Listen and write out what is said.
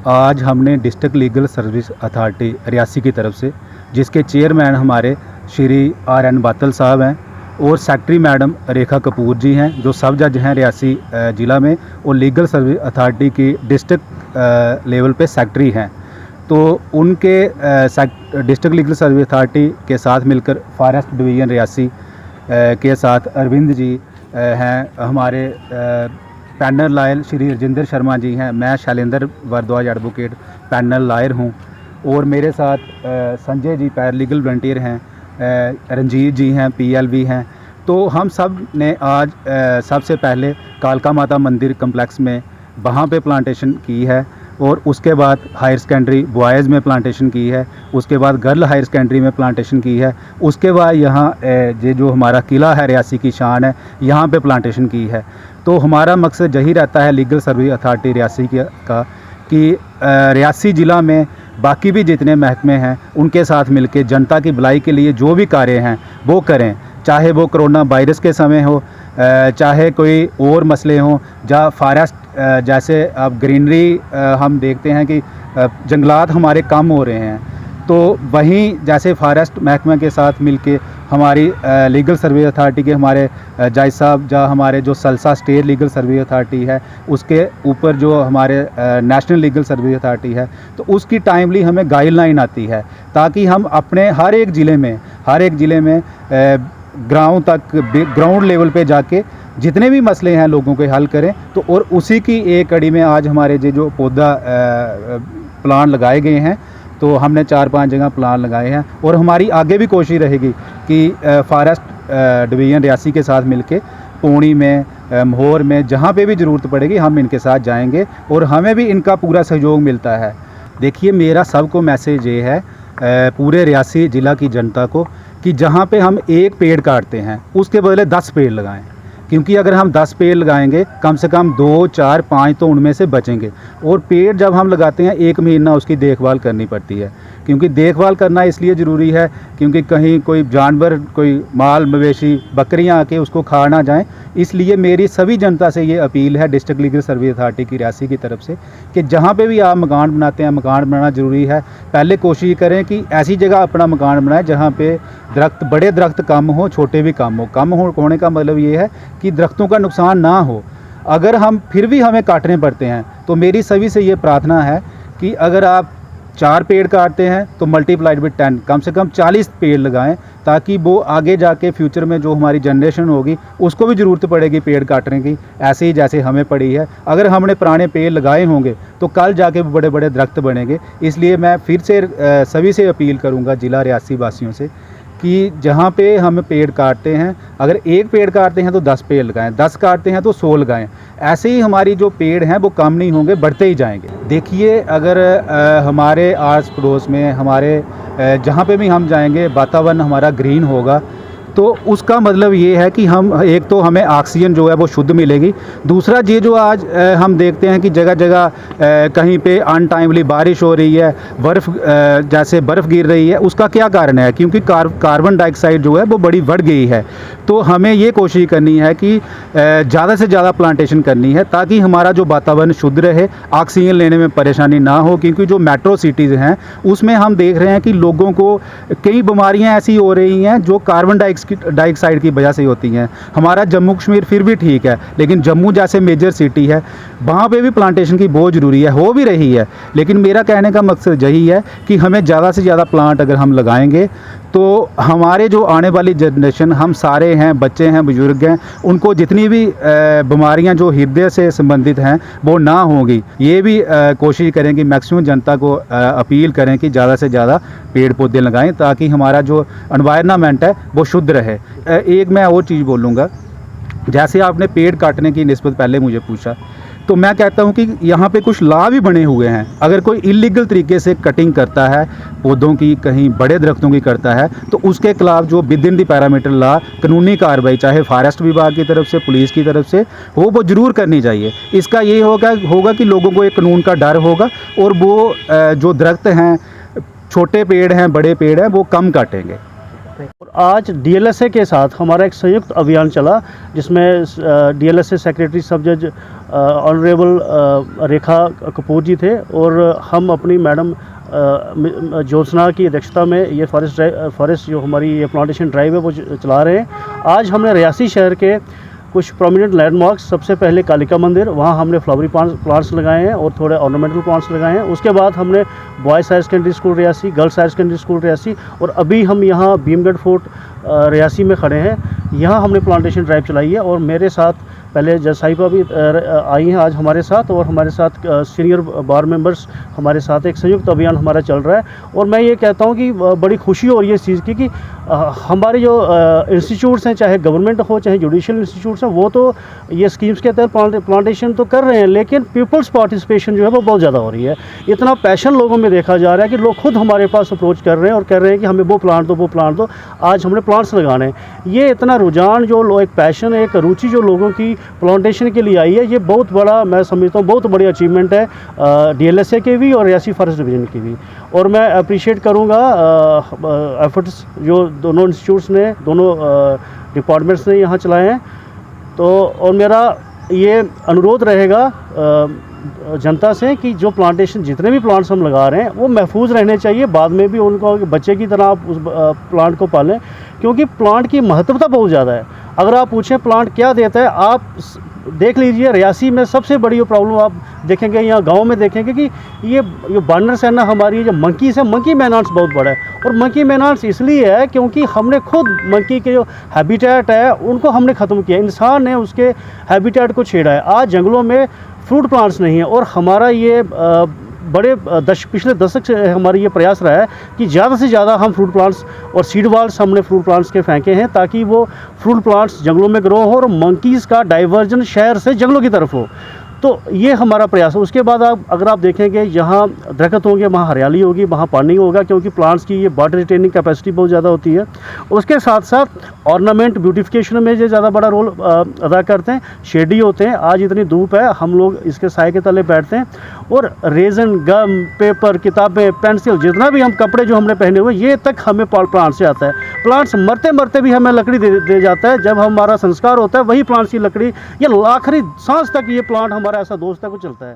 आज हमने district legal service authority Reasi की तरफ से, जिसके चेयरमैन हमारे श्री R.N. बातल साहब हैं और सेक्रेटरी मैडम रेखा कपूर जी हैं, जो सब जज हैं रियासी ज़िला में और लीगल सर्विस अथॉरिटी की डिस्ट्रिक्ट लेवल पे सेक्रेटरी हैं। तो उनके डिस्ट्रिक्ट लीगल सर्विस अथॉरिटी के साथ मिलकर फॉरेस्ट डिवीज़न रियासी के साथ अरविंद जी हैं, हमारे पैनल लॉयर श्री राजेंद्र शर्मा जी हैं, मैं Shailendra Bhardwaj advocate panel lawyer हूँ और मेरे साथ संजय जी पैरालीगल वॉलंटियर हैं, रंजीत जी हैं PLV हैं। तो हम सब ने आज सबसे पहले कालका माता मंदिर कम्प्लेक्स में वहाँ पे प्लांटेशन की है और उसके बाद हायर सेकेंडरी बॉयज़ में प्लांटेशन की है, उसके बाद गर्ल हायर सेकेंडरी में प्लांटेशन की है, उसके बाद यहाँ ये जो हमारा किला है रियासी की शान है, यहाँ पे प्लांटेशन की है। तो हमारा मकसद यही रहता है लीगल सर्विस अथॉरिटी रियासी का कि रियासी ज़िला में बाकी भी जितने महकमे हैं उनके साथ मिलके जनता की भलाई के लिए जो भी कार्य हैं वो करें, चाहे वो कोरोना वायरस के समय हो, चाहे कोई और मसले हों, जहाँ फॉरेस्ट जैसे अब ग्रीनरी हम देखते हैं कि जंगलात हमारे कम हो रहे हैं, तो वहीं जैसे फॉरेस्ट महकमे के साथ मिलके हमारी लीगल सर्विस अथॉरिटी के हमारे जज साहब, जहाँ हमारे जो salsa state legal service authority है उसके ऊपर जो हमारे नेशनल लीगल सर्विस अथॉरिटी है, तो उसकी टाइमली हमें गाइडलाइन आती है ताकि हम अपने हर एक ज़िले में ग्राउंड लेवल पे जाके जितने भी मसले हैं लोगों के हल करें। तो और उसी की एक कड़ी में आज हमारे जो पौधा प्लान लगाए गए हैं, तो हमने 4-5 जगह प्लान लगाए हैं और हमारी आगे भी कोशिश रहेगी कि फॉरेस्ट डिवीज़न रियासी के साथ मिलके पौनी में, मोहर में, जहाँ पे भी ज़रूरत पड़ेगी हम इनके साथ जाएंगे और हमें भी इनका पूरा सहयोग मिलता है। देखिए, मेरा सबको मैसेज ये है पूरे रियासी ज़िला की जनता को कि जहाँ पे हम एक पेड़ काटते हैं उसके बदले 10 पेड़ लगाएं, क्योंकि अगर हम 10 पेड़ लगाएंगे कम से कम 2, 4, 5 तो उनमें से बचेंगे। और पेड़ जब हम लगाते हैं 1 महीना उसकी देखभाल करनी पड़ती है, क्योंकि देखभाल करना इसलिए ज़रूरी है क्योंकि कहीं कोई जानवर, कोई माल मवेशी, बकरियां आके उसको खा ना जाएं। इसलिए मेरी सभी जनता से ये अपील है डिस्ट्रिक्ट लीगल सर्विस अथॉरिटी की रियासी की तरफ से कि जहाँ पे भी आप मकान बनाते हैं, मकान बनाना ज़रूरी है, पहले कोशिश करें कि ऐसी जगह अपना मकान बनाएं जहाँ पे दरख्त, बड़े दरख्त कम हो, छोटे भी कम हो। कम होने का मतलब ये है कि दरख्तों का नुकसान ना हो। अगर हम फिर भी हमें काटने पड़ते हैं तो मेरी सभी से ये प्रार्थना है कि अगर आप 4 पेड़ काटते हैं तो मल्टीप्लाइड विद 10, कम से कम 40 पेड़ लगाएं, ताकि वो आगे जाके फ्यूचर में जो हमारी जनरेशन होगी उसको भी ज़रूरत पड़ेगी पेड़ काटने की, ऐसे ही जैसे हमें पड़ी है। अगर हमने पुराने पेड़ लगाए होंगे तो कल जाके बड़े बड़े दरख्त बनेंगे। इसलिए मैं फिर से सभी से अपील करूँगा ज़िला रियासी वासियों से कि जहाँ पे हम पेड़ काटते हैं, अगर 1 पेड़ काटते हैं तो 10 पेड़ लगाएं, 10 काटते हैं तो 100 लगाएं। ऐसे ही हमारी जो पेड़ हैं वो कम नहीं होंगे, बढ़ते ही जाएंगे। देखिए, अगर हमारे आस पड़ोस में, हमारे जहाँ पे भी हम जाएंगे वातावरण हमारा ग्रीन होगा, तो उसका मतलब ये है कि हम एक तो हमें ऑक्सीजन जो है वो शुद्ध मिलेगी। दूसरा, ये जो आज हम देखते हैं कि जगह जगह कहीं पे अनटाइमली बारिश हो रही है, जैसे बर्फ़ गिर रही है, उसका क्या कारण है? क्योंकि कार्बन डाइऑक्साइड जो है वो बड़ी बढ़ गई है। तो हमें ये कोशिश करनी है कि ज़्यादा से ज़्यादा प्लांटेशन करनी है ताकि हमारा जो वातावरण शुद्ध रहे, ऑक्सीजन लेने में परेशानी ना हो। क्योंकि जो मेट्रो सिटीज़ हैं उसमें हम देख रहे हैं कि लोगों को कई बीमारियाँ ऐसी हो रही हैं जो कार्बन डाइऑक्साइड की वजह से होती हैं। हमारा जम्मू कश्मीर फिर भी ठीक है, लेकिन जम्मू जैसे मेजर सिटी है वहाँ पे भी प्लांटेशन की बहुत ज़रूरी है, हो भी रही है। लेकिन मेरा कहने का मकसद यही है कि हमें ज़्यादा से ज़्यादा प्लांट अगर हम लगाएंगे तो हमारे जो आने वाली जनरेशन, हम सारे हैं, बच्चे हैं, बुजुर्ग हैं, उनको जितनी भी बीमारियां जो हृदय से संबंधित हैं वो ना होंगी। ये भी कोशिश करें कि मैक्सिमम जनता को अपील करें कि ज़्यादा से ज़्यादा पेड़ पौधे लगाएं ताकि हमारा जो एनवायरनमेंट है वो शुद्ध रहे। एक मैं और चीज़ बोलूँगा, जैसे आपने पेड़ काटने की निस्बत पहले मुझे पूछा, तो मैं कहता हूं कि यहाँ पे कुछ लॉ भी बने हुए हैं। अगर कोई इलीगल तरीके से कटिंग करता है पौधों की, कहीं बड़े दरख्तों की करता है, तो उसके खिलाफ जो with in the parameter law कानूनी कार्रवाई, चाहे फॉरेस्ट विभाग की तरफ से, पुलिस की तरफ से हो, वो ज़रूर करनी चाहिए। इसका ये होगा कि लोगों को एक कानून का डर होगा और वो जो दरख्त हैं, छोटे पेड़ हैं, बड़े पेड़ हैं, वो कम काटेंगे। पे। और आज डीएलएसए के साथ हमारा एक संयुक्त अभियान चला, जिसमें डीएलएसए सेक्रेटरी सब जज ऑनरेबल रेखा कपूर जी थे, और हम अपनी मैडम ज्योत्सना की अध्यक्षता में ये फॉरेस्ट जो हमारी ये प्लांटेशन ड्राइव है वो चला रहे हैं। आज हमने रियासी शहर के कुछ प्रोमिनेंट लैंडमार्क्स, सबसे पहले कालिका मंदिर, वहाँ हमने फ्लावरी प्लांट्स लगाए हैं और थोड़े ऑर्नामेंटल प्लांट्स लगाए हैं। उसके बाद हमने boys higher secondary school Reasi, girls higher secondary school Reasi, और अभी हम यहाँ भीमगढ़ फोर्ट रियासी में खड़े हैं। यहाँ हमने प्लांटेशन ड्राइव चलाई है, और मेरे साथ पहले जज साहिबा भी आई हैं आज हमारे साथ, और हमारे साथ सीनियर बार मेंबर्स हमारे साथ, एक संयुक्त अभियान हमारा चल रहा है। और मैं ये कहता हूँ कि बड़ी खुशी हो रही है इस चीज़ की कि हमारे जो इंस्टीट्यूट्स हैं, चाहे गवर्नमेंट हो चाहे जुडिशल इंस्टीट्यूट्स हैं, वो तो ये स्कीम्स के तहत प्लांटेशन तो कर रहे हैं, लेकिन पीपल्स पार्टिसिपेशन जो है वो बहुत ज़्यादा हो रही है। इतना पैशन लोगों में देखा जा रहा है कि लोग खुद हमारे पास अप्रोच कर रहे हैं और कह रहे हैं कि हमें वो प्लांट दो, आज हमने प्लांट्स लगाने हैं। ये इतना रुझान जो एक पैशन, एक रुचि जो लोगों की प्लांटेशन के लिए आई है, ये बहुत बड़ा, मैं समझता हूँ बहुत बड़ी अचीवमेंट है डीएलएसए के भी और रियासी फॉरेस्ट डिवीज़न की भी। और मैं अप्रिशिएट करूँगा एफर्ट्स जो दोनों इंस्टीट्यूट्स ने, दोनों डिपार्टमेंट्स ने यहाँ चलाए हैं। तो और मेरा ये अनुरोध रहेगा जनता से कि जो प्लांटेशन, जितने भी प्लांट्स हम लगा रहे हैं वो महफूज रहने चाहिए। बाद में भी उनको बच्चे की तरह आप उस प्लांट को पालें, क्योंकि प्लांट की महत्वता बहुत ज़्यादा है। अगर आप पूछें प्लांट क्या देता है, आप देख लीजिए रियासी में सबसे बड़ी प्रॉब्लम आप देखेंगे, यहाँ गांव में देखेंगे कि ये बानर्स है ना, हमारी जो मंकीस है, मंकी मैनार्स बहुत बड़ा है। और मंकी मैनार्स इसलिए है क्योंकि हमने खुद मंकी के जो हैबिटेट है उनको हमने ख़त्म किया, इंसान ने उसके हैबिटेट को छेड़ा है। आज जंगलों में फ्रूट प्लांट्स नहीं है, और हमारा ये पिछले दशक से हमारी ये प्रयास रहा है कि ज़्यादा से ज़्यादा हम फ्रूट प्लांट्स और सीड वाल्स हमने फ्रूट प्लांट्स के फेंके हैं, ताकि वो फ्रूट प्लांट्स जंगलों में ग्रो हो और मंकीज़ का डाइवर्जन शहर से जंगलों की तरफ हो। तो ये हमारा प्रयास है। उसके बाद अगर आप देखेंगे, जहाँ दरख्त होंगे वहाँ हरियाली होगी, वहाँ पानी होगा, क्योंकि प्लांट्स की ये वाटर रिटेनिंग कैपेसिटी बहुत ज़्यादा होती है। उसके साथ साथ ऑर्नामेंट ब्यूटिफिकेशन में ये ज़्यादा बड़ा रोल अदा करते हैं। शेडी होते हैं, आज इतनी धूप है, हम लोग इसके साए के तले बैठते हैं, और रेजन, गम, पेपर, किताबें, पेंसिल, जितना भी हम कपड़े जो हमने पहने हुए, ये तक हमें प्लांट से आता है। प्लांट्स मरते मरते भी हमें लकड़ी दे जाता है। जब हमारा संस्कार होता है, वही प्लांट्स की लकड़ी, ये आखिरी सांस तक ये प्लांट हमारा ऐसा दोस्त है, वो चलता है।